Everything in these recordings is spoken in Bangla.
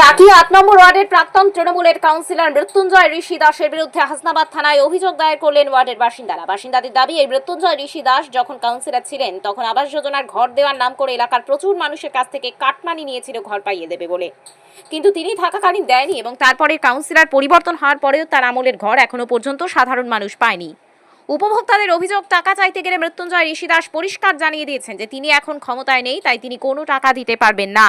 টাকি ৮ নম্বর ওয়ার্ডের প্রাক্তন তৃণমূলের কাউন্সিলর মৃত্যুঞ্জয় ঋষি দাসের বিরুদ্ধে হাসনাবাদ থানায় অভিযোগ দায়ের করলেন ওয়ার্ডের বাসিন্দারা। বাসিন্দাদের দাবি, এই মৃত্যুঞ্জয় ঋষি দাস যখন কাউন্সিলর ছিলেন তখন আবাস যোজনার ঘর দেওয়ার নাম করে এলাকার প্রচুর মানুষের কাছ থেকে কাটমানি নিয়েছিল ঘর পাইয়ে দেবে বলে, কিন্তু তিনি থাকাকালীন দেয়নি এবং তারপরে কাউন্সিলর পরিবর্তন হওয়ার পরেও তার আমলের ঘর এখনো পর্যন্ত সাধারণ মানুষ পায়নি। উপভোক্তাদের অভিযোগ, টাকা চাইতে গেলে মৃত্যুঞ্জয় ঋষি দাস পরিষ্কার জানিয়ে দিয়েছেন যে তিনি এখন ক্ষমতায় নেই, তাই তিনি কোনো টাকা দিতে পারবেন না।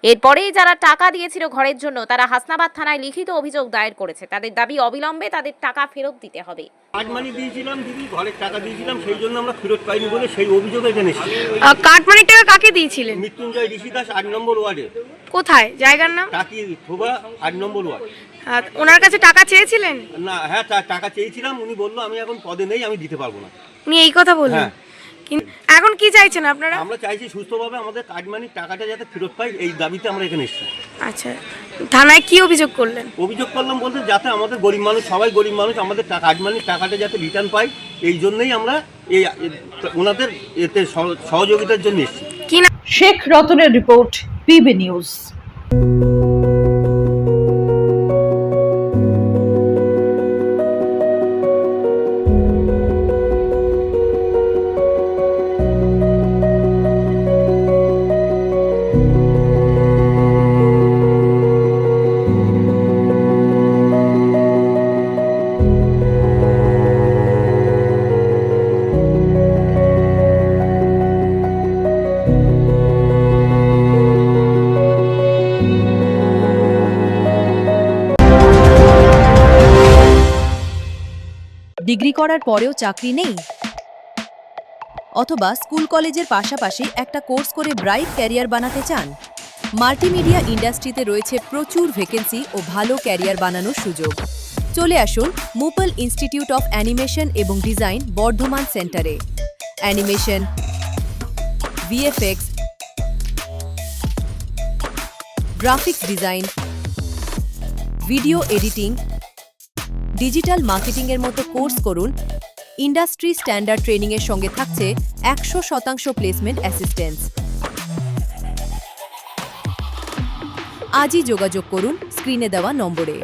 এরপরেই যারা টাকা দিয়েছিল ঘরের জন্য তারা হাসনাবাদ থানায় লিখিত অভিযোগ দায়ের করেছে। তাদের দাবি, অবিলম্বে তাদের টাকা ফেরত দিতে হবে। কাটমানি দিয়েছিলাম দিদি, ঘরের টাকা দিয়েছিলাম, সেই জন্য আমরা ফেরত পাইনি বলে সেই অভিযোগ এখানে এসেছি। কাটমানির টাকা কাকে দিয়েছিলেন? মৃত্যুঞ্জয় ঋষি দাস ৮ নম্বর ওয়ার্ডে। কোথায় জায়গার নাম? টাকি থোবা ৮ নম্বর ওয়ার্ড। ওনার কাছে টাকা চেয়েছিলেন? না, হ্যাঁ টাকা চেয়েছিলাম, উনি বললো আমি এখন পদে নেই, আমি দিতে পারবো না। উনি এই কথা বললেন? হ্যাঁ। কিন্তু এখন কি চাইছেন আপনারা? আমরা চাইছি সুস্থভাবে আমাদের কাটমানির টাকাটা যাতে ফেরত পাই, এই দাবিতে আমরা এখানে এসেছি। আচ্ছা, থানায় কি অভিযোগ করলেন? অভিযোগ করলাম বলতে যাতে আমাদের গরিব মানুষ, সবাই গরিব মানুষ, আমাদের কাটমানির টাকাটা যাতে রিটার্ন পাই, এই জন্যই আমরা এই ওনাদের এতে সহযোগিতার জন্য এসেছি। কি না? শেখ রতনের রিপোর্ট, পিবি নিউজ। ডিগ্রি করার পরেও চাকরি নেই, অথবা স্কুল কলেজের পাশাপাশি একটা কোর্স করে ব্রাইট ক্যারিয়ার বানাতে চান? মাল্টিমিডিয়া ইন্ডাস্ট্রিতে রয়েছে প্রচুর ভ্যাকেন্সি ও ভালো ক্যারিয়ার বানানোর সুযোগ। চলে আসুন মুপল ইনস্টিটিউট অফ অ্যানিমেশন এবং ডিজাইন বর্ধমান সেন্টারে। Animation, VFX, graphics design, video editing, digital মার্কেটিংয়ের মতো কোর্স করুন। ইন্ডাস্ট্রি স্ট্যান্ডার্ড ট্রেনিংয়ের সঙ্গে থাকছে 100% প্লেসমেন্ট অ্যাসিস্ট্যান্স। আজই যোগাযোগ করুন স্ক্রিনে দেওয়া নম্বরে।